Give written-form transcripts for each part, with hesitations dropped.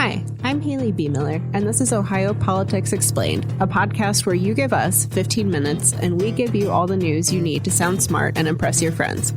Hi, I'm Haley B. Miller, and this is Ohio Politics Explained, a podcast where you give us 15 minutes and we give you all the news you need to sound smart and impress your friends.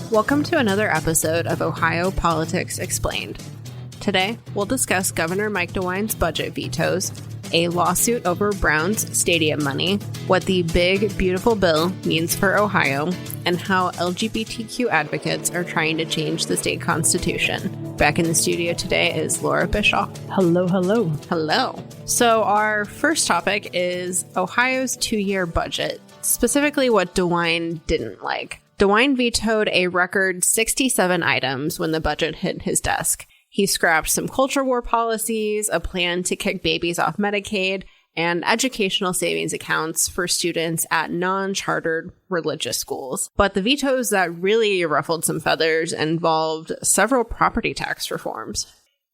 Welcome to another episode of Ohio Politics Explained. Today, we'll discuss Governor Mike DeWine's budget vetoes, a lawsuit over Browns stadium money, what the big, beautiful bill means for Ohio, and how LGBTQ advocates are trying to change the state constitution. Back in the studio today is Laura Bischoff. Hello, hello. Hello. So our first topic is Ohio's two-year budget, specifically what DeWine didn't like. DeWine vetoed a record 67 items when the budget hit his desk. He scrapped some culture war policies, a plan to kick babies off Medicaid, and educational savings accounts for students at non-chartered religious schools. But the vetoes that really ruffled some feathers involved several property tax reforms.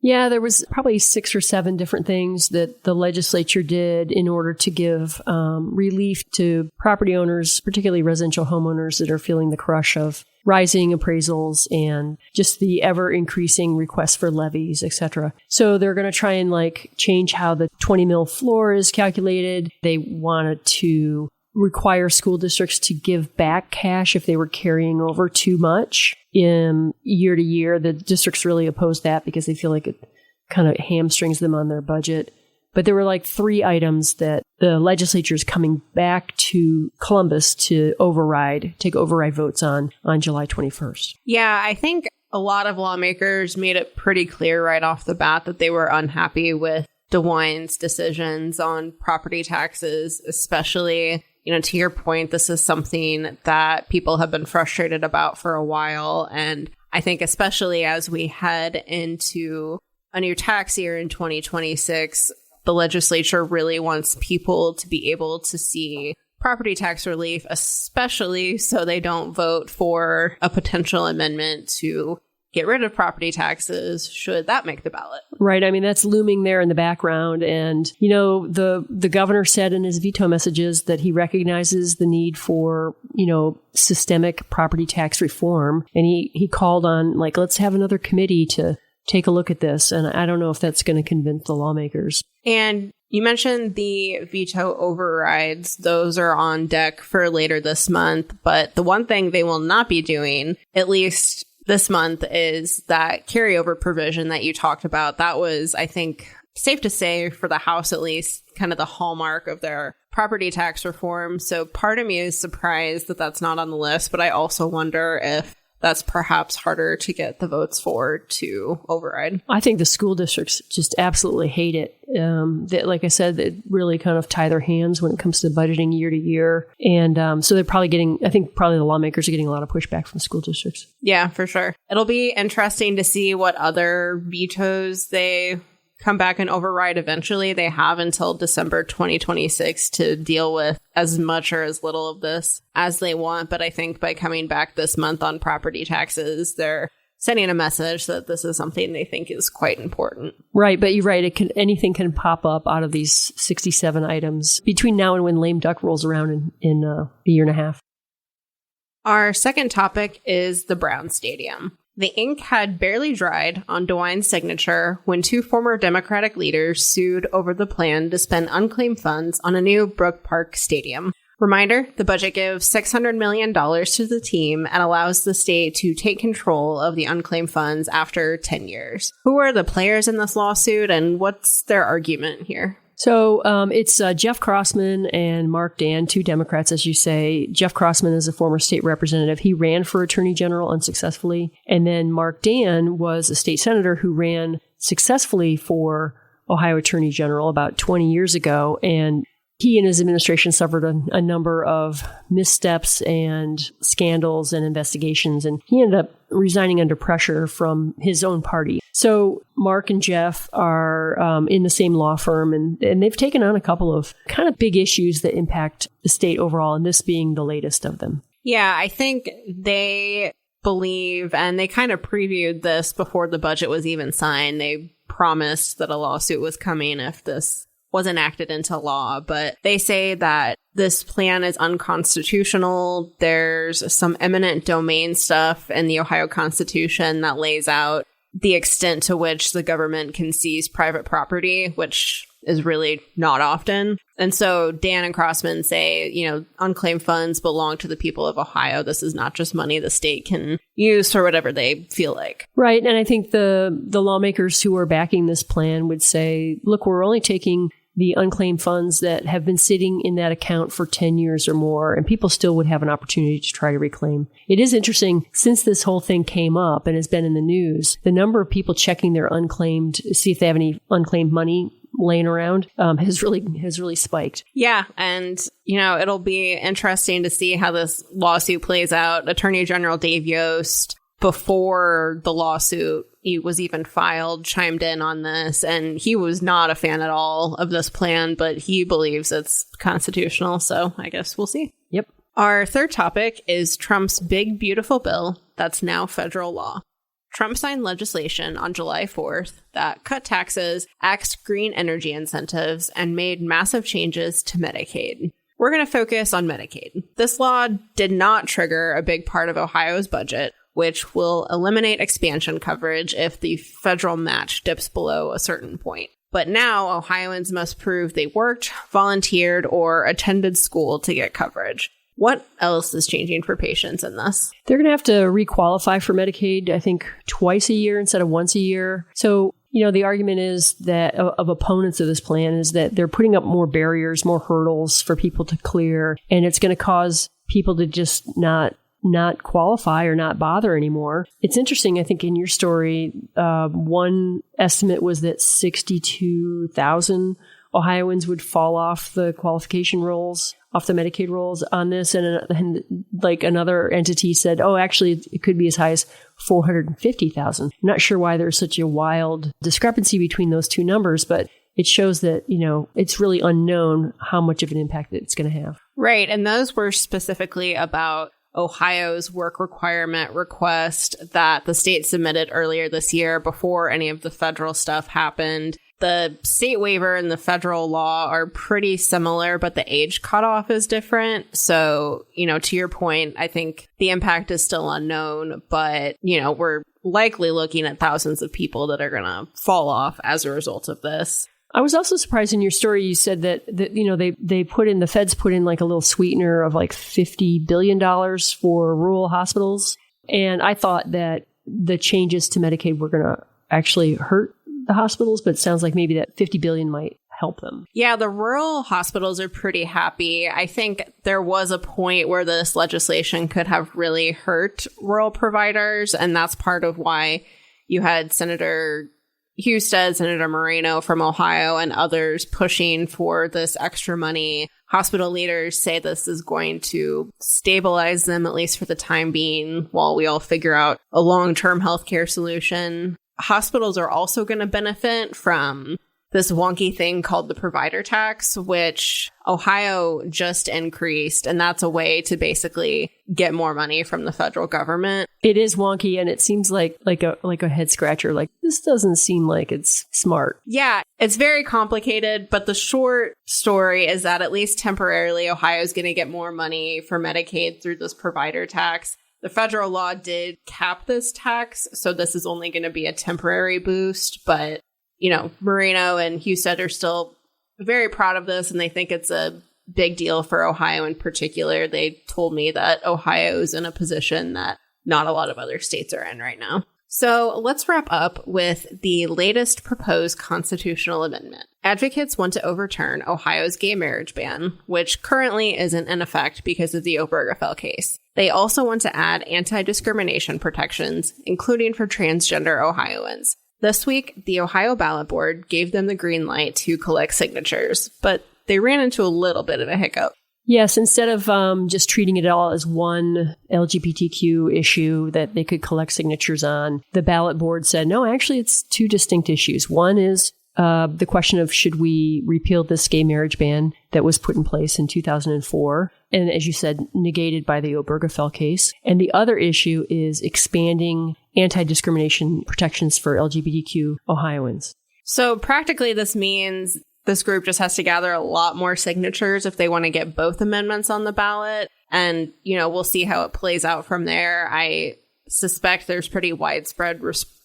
Yeah, there was probably 6 or 7 different things that the legislature did in order to give relief to property owners, particularly residential homeowners that are feeling the crush of rising appraisals and just the ever-increasing requests for levies, etc. So they're going to try and change how the 20 mil floor is calculated. They wanted to require school districts to give back cash if they were carrying over too much in year to year. The districts really oppose that because they feel like it kind of hamstrings them on their budget. But there were 3 items that the legislature is coming back to Columbus to take override votes on July 21st. Yeah, I think a lot of lawmakers made it pretty clear right off the bat that they were unhappy with DeWine's decisions on property taxes, especially, to your point, this is something that people have been frustrated about for a while. And I think especially as we head into a new tax year in 2026, the legislature really wants people to be able to see property tax relief, especially so they don't vote for a potential amendment to get rid of property taxes should that make the ballot. Right. I mean, that's looming there in the background. And, the governor said in his veto messages that he recognizes the need for, systemic property tax reform. And he called on, let's have another committee to take a look at this. And I don't know if that's going to convince the lawmakers. And you mentioned the veto overrides. Those are on deck for later this month. But the one thing they will not be doing, at least this month, is that carryover provision that you talked about. That was, I think, safe to say for the House, at least, kind of the hallmark of their property tax reform. So part of me is surprised that that's not on the list. But I also wonder if that's perhaps harder to get the votes for to override. I think the school districts just absolutely hate it. Like I said, they really kind of tie their hands when it comes to budgeting year to year. And so they're probably the lawmakers are getting a lot of pushback from school districts. Yeah, for sure. It'll be interesting to see what other vetoes they come back and override eventually. They have until December 2026 to deal with as much or as little of this as they want. But I think by coming back this month on property taxes, they're sending a message that this is something they think is quite important. Right. But you're right. Anything can pop up out of these 67 items between now and when lame duck rolls around in a year and a half. Our second topic is the Brown Stadium. The ink had barely dried on DeWine's signature when 2 former Democratic leaders sued over the plan to spend unclaimed funds on a new Brook Park stadium. Reminder, the budget gives $600 million to the team and allows the state to take control of the unclaimed funds after 10 years. Who are the players in this lawsuit and what's their argument here? So it's Jeff Crossman and Mark Dan, 2 Democrats, as you say. Jeff Crossman is a former state representative. He ran for attorney general unsuccessfully. And then Mark Dan was a state senator who ran successfully for Ohio attorney general about 20 years ago. And he and his administration suffered a number of missteps and scandals and investigations, and he ended up resigning under pressure from his own party. So Mark and Jeff are in the same law firm, and they've taken on a couple of kind of big issues that impact the state overall, and this being the latest of them. Yeah, I think they believe, and they kind of previewed this before the budget was even signed. They promised that a lawsuit was coming if this was enacted into law, but they say that this plan is unconstitutional. There's some eminent domain stuff in the Ohio Constitution that lays out the extent to which the government can seize private property, which is really not often. And so Dan and Crossman say, unclaimed funds belong to the people of Ohio. This is not just money the state can use for whatever they feel like. Right. And I think the lawmakers who are backing this plan would say, look, we're only taking the unclaimed funds that have been sitting in that account for 10 years or more, and people still would have an opportunity to try to reclaim. It is interesting, since this whole thing came up and has been in the news, the number of people checking their unclaimed, see if they have any unclaimed money laying around, has really spiked. Yeah. And, it'll be interesting to see how this lawsuit plays out. Attorney General Dave Yost, before the lawsuit was even filed, chimed in on this, and he was not a fan at all of this plan, but he believes it's constitutional. So I guess we'll see. Yep. Our third topic is Trump's big, beautiful bill that's now federal law. Trump signed legislation on July 4th that cut taxes, axed green energy incentives, and made massive changes to Medicaid. We're going to focus on Medicaid. This law did not trigger a big part of Ohio's budget, which will eliminate expansion coverage if the federal match dips below a certain point. But now Ohioans must prove they worked, volunteered, or attended school to get coverage. What else is changing for patients in this? They're going to have to requalify for Medicaid, I think, twice a year instead of once a year. So, the argument is that of opponents of this plan is that they're putting up more barriers, more hurdles for people to clear, and it's going to cause people to just not qualify or not bother anymore. It's interesting, I think, in your story, one estimate was that 62,000 Ohioans would fall off the qualification rolls, off the Medicaid rolls on this. And like another entity said, actually, it could be as high as 450,000. I'm not sure why there's such a wild discrepancy between those two numbers, but it shows that, it's really unknown how much of an impact it's going to have. Right. And those were specifically about Ohio's work requirement request that the state submitted earlier this year before any of the federal stuff happened. The state waiver and the federal law are pretty similar, but the age cutoff is different. So, to your point, I think the impact is still unknown, but, we're likely looking at thousands of people that are going to fall off as a result of this. I was also surprised in your story. You said that the feds put in like a little sweetener of like $50 billion for rural hospitals. And I thought that the changes to Medicaid were going to actually hurt the hospitals, but it sounds like maybe that $50 billion might help them. Yeah, the rural hospitals are pretty happy. I think there was a point where this legislation could have really hurt rural providers. And that's part of why you had Senator Husted, Senator Moreno from Ohio, and others pushing for this extra money. Hospital leaders say this is going to stabilize them, at least for the time being, while we all figure out a long-term healthcare solution. Hospitals are also going to benefit from this wonky thing called the provider tax, which Ohio just increased. And that's a way to basically get more money from the federal government. It is wonky, and it seems like a head scratcher. Like, this doesn't seem like it's smart. Yeah, it's very complicated. But the short story is that at least temporarily, Ohio is going to get more money for Medicaid through this provider tax. The federal law did cap this tax, so this is only going to be a temporary boost. But Moreno and Husted are still very proud of this, and they think it's a big deal for Ohio in particular. They told me that Ohio is in a position that not a lot of other states are in right now. So let's wrap up with the latest proposed constitutional amendment. Advocates want to overturn Ohio's gay marriage ban, which currently isn't in effect because of the Obergefell case. They also want to add anti-discrimination protections, including for transgender Ohioans. This week, the Ohio ballot board gave them the green light to collect signatures, but they ran into a little bit of a hiccup. Yes, instead of just treating it all as one LGBTQ issue that they could collect signatures on, the ballot board said, no, actually, it's two distinct issues. One is the question of should we repeal this gay marriage ban that was put in place in 2004, and as you said, negated by the Obergefell case. And the other issue is expanding anti-discrimination protections for LGBTQ Ohioans. So practically, this means this group just has to gather a lot more signatures if they want to get both amendments on the ballot. And, we'll see how it plays out from there. I suspect there's pretty widespread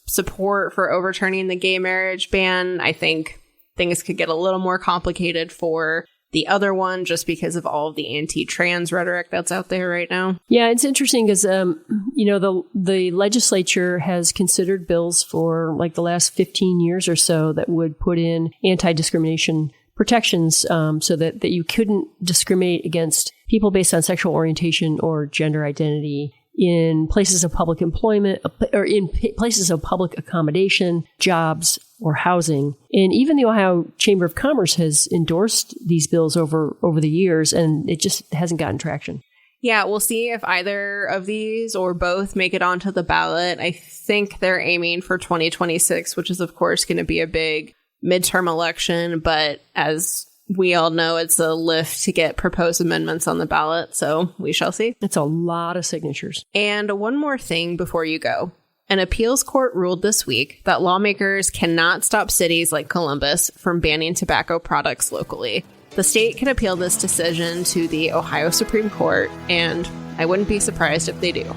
support for overturning the gay marriage ban. I think things could get a little more complicated for the other one just because of all of the anti-trans rhetoric that's out there right now. Yeah, it's interesting because, the legislature has considered bills for like the last 15 years or so that would put in anti-discrimination protections so that you couldn't discriminate against people based on sexual orientation or gender identity in places of public employment or in places of public accommodation, jobs, or housing. And even the Ohio Chamber of Commerce has endorsed these bills over the years, and it just hasn't gotten traction. Yeah, we'll see if either of these or both make it onto the ballot. I think they're aiming for 2026, which is, of course, going to be a big midterm election. But as we all know, it's a lift to get proposed amendments on the ballot, so we shall see. It's a lot of signatures. And one more thing before you go. An appeals court ruled this week that lawmakers cannot stop cities like Columbus from banning tobacco products locally. The state can appeal this decision to the Ohio Supreme Court, and I wouldn't be surprised if they do.